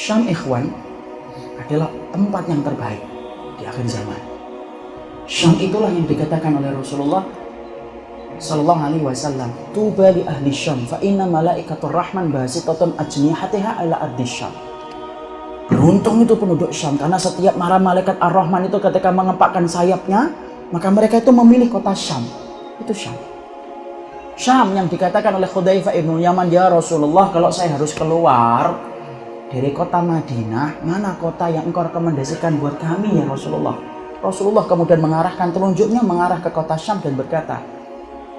Syam ikhwan adalah tempat yang terbaik di akhir zaman. Syam itulah yang dikatakan oleh Rasulullah sallallahu alaihi wasallam, tuba li ahli Syam fa inna malaikatur rahman basitatun ajnihatiha ala ardi Syam. Beruntung itu penduduk Syam, karena setiap para malaikat Ar-Rahman itu ketika mengepakkan sayapnya, maka mereka itu memilih kota Syam. Itu Syam. Syam yang dikatakan oleh Hudzaifah ibnu Yaman, ya Rasulullah, kalau saya harus keluar dari kota Madinah, mana kota yang engkau rekomendasikan buat kami ya Rasulullah? Rasulullah kemudian mengarahkan telunjuknya mengarah ke kota Syam dan berkata,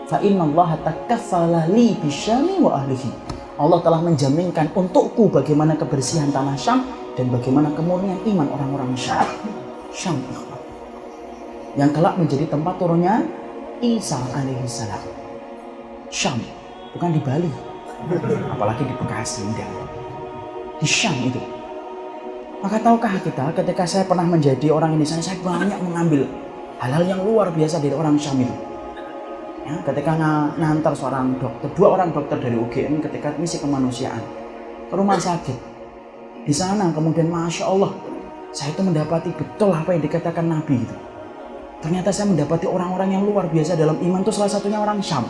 fa innallaha takaffala li bisyami wa ahlihi. Allah telah menjaminkan untukku bagaimana kebersihan tanah Syam dan bagaimana kemurnian iman orang-orang Syam. Syam yang kelak menjadi tempat turunnya Isa alaihissalam. Syam, bukan di Bali, apalagi di Bekasi, enggak. Di Syam itu. Maka tahukah kita, ketika saya pernah menjadi orang Indonesia, saya banyak mengambil hal-hal yang luar biasa dari orang Syam itu. Ya, ketika ngantar seorang dokter, 2 orang dokter dari UGM ketika misi kemanusiaan ke rumah sakit. Di sana kemudian Masya Allah, saya itu mendapati betul apa yang dikatakan Nabi itu. Ternyata saya mendapati orang-orang yang luar biasa dalam iman, itu salah satunya orang Syam.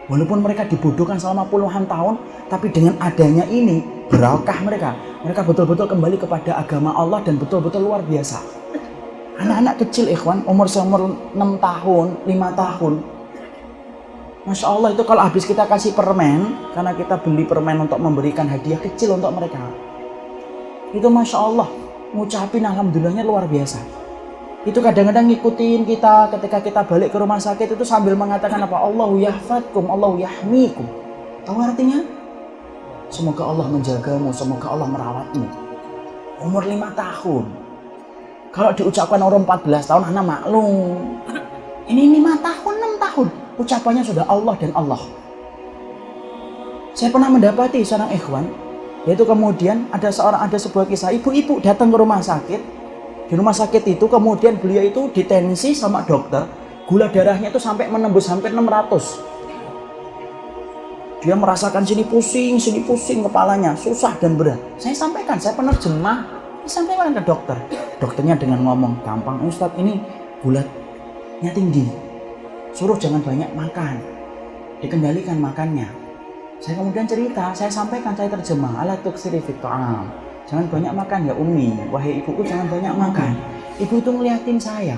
Walaupun mereka dibodohkan selama puluhan tahun, tapi dengan adanya ini, berakah mereka. Mereka betul-betul kembali kepada agama Allah dan betul-betul luar biasa. Anak-anak kecil ikhwan, umur 6 tahun, 5 tahun. Masya Allah, itu kalau habis kita kasih permen, karena kita beli permen untuk memberikan hadiah kecil untuk mereka. Itu Masya Allah, ngucapin alhamdulillahnya luar biasa. Itu kadang-kadang ngikutin kita ketika kita balik ke rumah sakit itu sambil mengatakan apa? Allahu yahfadkum, Allahu yahmikum. Tahu artinya? Semoga Allah menjagamu, semoga Allah merawatmu. Umur 5 tahun. Kalau diucapkan orang 14 tahun, anak maklum. Ini 5 tahun, 6 tahun. Ucapannya sudah Allah dan Allah. Saya pernah mendapati seorang ikhwan, yaitu kemudian ada sebuah kisah ibu-ibu datang ke rumah sakit. Di rumah sakit itu kemudian beliau itu ditensi sama dokter, gula darahnya itu sampai menembus hampir 600. Dia merasakan sini pusing kepalanya, susah dan berat. Saya sampaikan, saya penerjemah, disampaikan ke dokter. Dokternya dengan ngomong, gampang Ustadz, ini gulanya tinggi. Suruh jangan banyak makan, dikendalikan makannya. Saya kemudian cerita, saya sampaikan, saya terjemah, ala tuksiri fit ta'am. Jangan banyak makan ya Umi, wahai ibuku jangan banyak makan. Ibu itu ngeliatin saya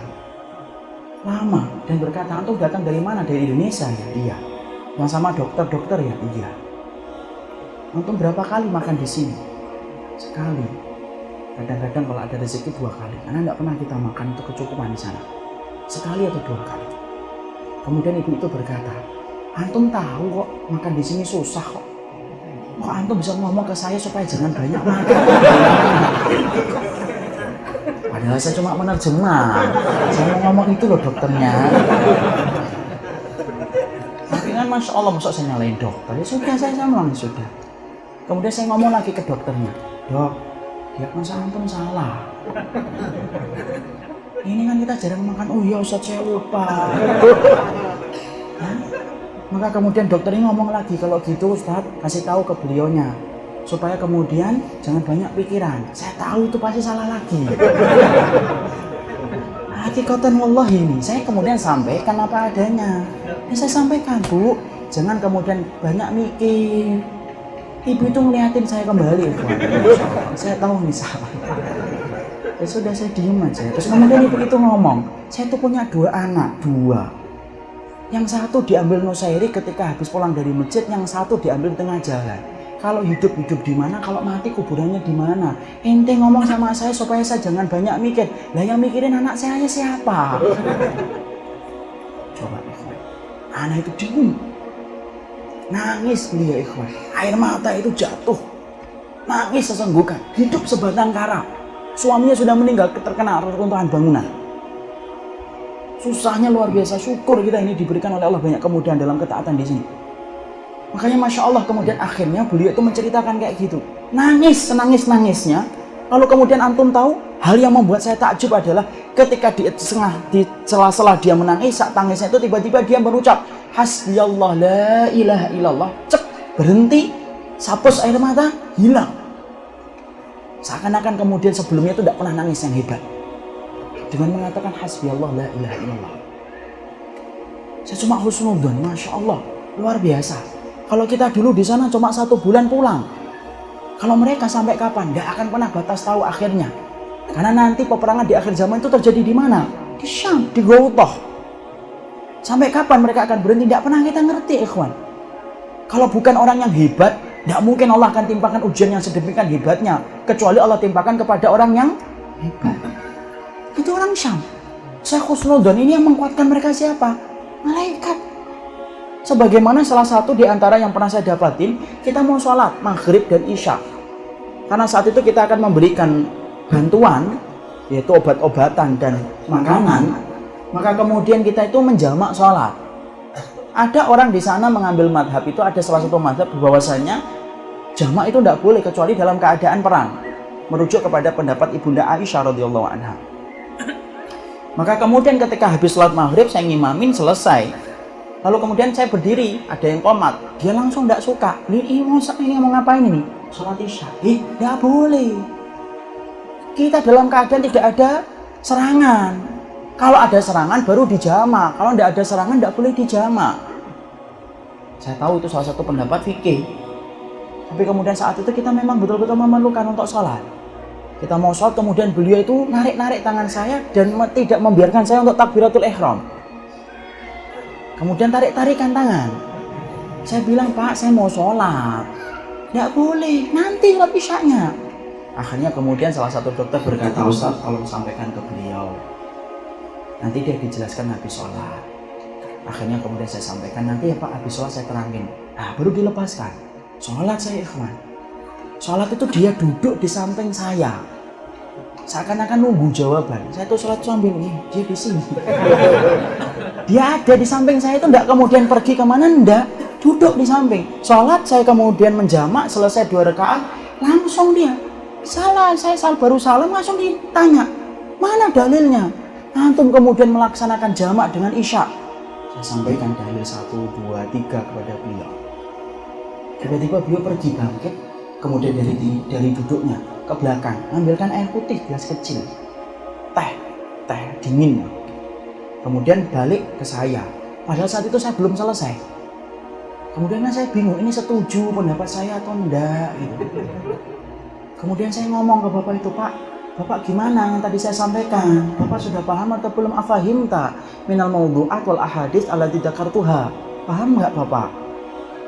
lama dan berkata, antum datang dari mana? Dari Indonesia ya? Iya. Yang sama dokter ya? Iya. Antum berapa kali makan di sini? Sekali. Kadang-kadang kalau ada rezeki 2 kali. Karena tidak pernah kita makan untuk kecukupan di sana. Sekali atau 2 kali. Kemudian ibu itu berkata, antum tahu kok makan di sini susah kok. Kok antum bisa ngomong ke saya supaya jangan banyak makan? Padahal saya cuma menerjemah. Saya mau ngomong itu loh dokternya. Tapi kan Masya Allah, masa saya nyalain dokter? Ya sudah, saya bilang sudah. Kemudian saya ngomong lagi ke dokternya. Dok, diagnosa antum salah. Ini kan kita jarang makan. Oh iya Ustaz, saya lupa. Maka kemudian dokter ini ngomong lagi, kalau gitu Ustaz kasih tahu ke beliaunya supaya kemudian jangan banyak pikiran. Saya tahu itu pasti salah lagi. Hakikatan wallah ini, saya kemudian sampaikan apa adanya. Ya, saya sampaikan, Bu, jangan kemudian banyak mikir. Ibu itu ngeliatin saya kembali, Bu. Saya tahu nih salah. Ya sudah, saya diem aja. Terus kemudian ibu itu ngomong, saya tuh punya 2 anak, 2. Yang satu diambil Nusairi ketika habis pulang dari masjid, yang satu diambil di tengah jalan. Kalau hidup di mana, kalau mati kuburannya di mana? Ente ngomong sama saya supaya saya jangan banyak mikir. Lah yang mikirin anak saya siapa? Coba ikhwan, anak itu bingung. Nangis beliau ikhwan, air mata itu jatuh. Nangis sesenggukan, hidup sebatang kara. Suaminya sudah meninggal terkena reruntuhan bangunan. Susahnya luar biasa, syukur kita ini diberikan oleh Allah banyak kemudahan dalam ketaatan di sini. Makanya Masya Allah kemudian akhirnya beliau itu menceritakan kayak gitu. Nangis, senangis-nangisnya. Lalu kemudian antum tahu, hal yang membuat saya takjub adalah ketika di sela-sela dia menangis, saat tangisnya itu tiba-tiba dia berucap, Hasbiyallah la ilaha illallah. Cek, berhenti, sapus air mata, hilang. Seakan-akan kemudian sebelumnya itu tidak pernah nangis yang hebat. Dengan mengatakan hasbiyallah la ilaha illallah. Saya cuma husnudzon, Masya Allah, luar biasa. Kalau kita dulu di sana cuma 1 bulan pulang. Kalau mereka sampai kapan? Tidak akan pernah batas tahu akhirnya. Karena nanti peperangan di akhir zaman itu terjadi di mana? Di Syam, di Ghawthah. Sampai kapan mereka akan berhenti? Tidak pernah kita ngerti, ikhwan. Kalau bukan orang yang hebat, tidak mungkin Allah akan timpakan ujian yang sedemikian hebatnya. Kecuali Allah timpakan kepada orang yang hebat. Itu orang Syam. Saya husnudzon, ini yang menguatkan mereka siapa? Malaikat. Sebagaimana salah satu di antara yang pernah saya dapatin, kita mau sholat maghrib dan isya. Karena saat itu kita akan memberikan bantuan, yaitu obat-obatan dan makanan. Maka kemudian kita itu menjamak sholat. Ada orang di sana mengambil madhab itu, ada salah satu madhab bahwasanya jamak itu tidak boleh kecuali dalam keadaan perang. Merujuk kepada pendapat Ibunda Aisyah radhiyallahu anha. Maka kemudian ketika habis sholat maghrib saya ngimamin selesai. Lalu kemudian saya berdiri, ada yang komat. Dia langsung tidak suka. Ini mau ngapain ini? Sholat isya. Tidak boleh. Kita dalam keadaan tidak ada serangan. Kalau ada serangan baru dijamak. Kalau tidak ada serangan tidak boleh dijamak. Saya tahu itu salah satu pendapat fikih. Tapi kemudian saat itu kita memang betul-betul memerlukan untuk sholat. Kita mau sholat, kemudian beliau itu narik-narik tangan saya dan tidak membiarkan saya untuk takbiratul ihram. Kemudian tarik-tarikan tangan. Saya bilang, Pak, saya mau sholat. Tidak boleh, nanti sholat isyanya. Akhirnya kemudian salah satu dokter berkata, Ustaz, tolong sampaikan ke beliau. Nanti dia dijelaskan habis sholat. Akhirnya kemudian saya sampaikan, nanti ya Pak, habis sholat saya terangin. Nah, baru dilepaskan. Sholat saya, ikhwan. Sholat itu dia duduk di samping saya. Seakan-akan nunggu jawaban. Saya tuh sholat sambil ini, dia di sini. Dia ada di samping saya itu, enggak kemudian pergi kemana, enggak. Duduk di samping. Sholat saya kemudian menjamak, selesai 2 rakaat, langsung dia. Saya baru salam, langsung ditanya. Mana dalilnya? Antum kemudian melaksanakan jamak dengan isya. Saya sampaikan dalil 1, 2, 3 kepada beliau. Tiba-tiba beliau pergi bangkit. Kemudian dari duduknya ke belakang, ambilkan air putih gelas kecil, teh dingin. Kemudian balik ke saya. Padahal saat itu saya belum selesai. Kemudian saya bingung, ini setuju pendapat saya atau enggak gitu. Kemudian saya ngomong ke bapak itu, Pak, bapak gimana yang tadi saya sampaikan? Bapak sudah paham atau belum? Afahimta minal mawdu'at wal ahadits allati dzakartuha. Paham enggak bapak?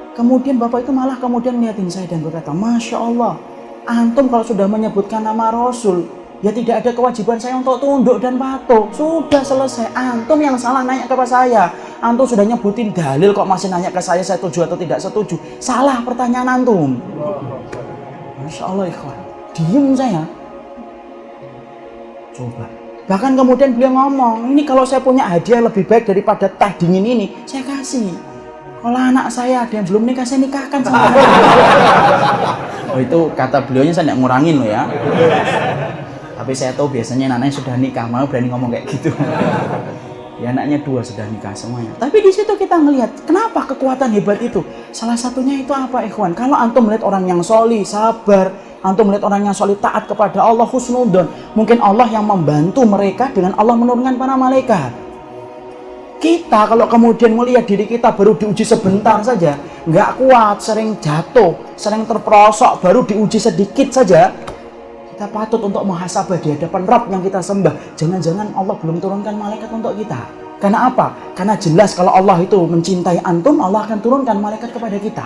Kemudian bapak itu malah kemudian ngeliatin saya dan berkata, Masya Allah, antum kalau sudah menyebutkan nama Rasul, ya tidak ada kewajiban saya untuk tunduk dan patuh. Sudah selesai, antum yang salah nanya kepada saya. Antum sudah nyebutin dalil kok masih nanya ke saya setuju atau tidak setuju. Salah pertanyaan antum. Masya Allah, ikhwan. Diem saya. Coba. Bahkan kemudian beliau ngomong, ini kalau saya punya hadiah lebih baik daripada teh dingin ini, saya kasih. Kalau anak saya ada yang belum nikah, saya nikahkan sama dia. Oh, itu kata beliaunya saya tidak ngurangin loh ya. Tapi saya tahu biasanya anaknya sudah nikah, malah berani ngomong kayak gitu. Ya anaknya 2 sudah nikah semuanya. Tapi di situ kita melihat kenapa kekuatan hebat itu. Salah satunya itu apa, ikhwan? Kalau antum melihat orang yang sholih, sabar, antum melihat orang yang sholih taat kepada Allah, husnudzon, mungkin Allah yang membantu mereka dengan Allah menurunkan para malaikat. Kita kalau kemudian melihat diri kita baru diuji sebentar saja, nggak kuat, sering jatuh, sering terperosok, baru diuji sedikit saja, kita patut untuk muhasabah di hadapan Rabb yang kita sembah. Jangan-jangan Allah belum turunkan malaikat untuk kita. Karena apa? Karena jelas kalau Allah itu mencintai antum, Allah akan turunkan malaikat kepada kita.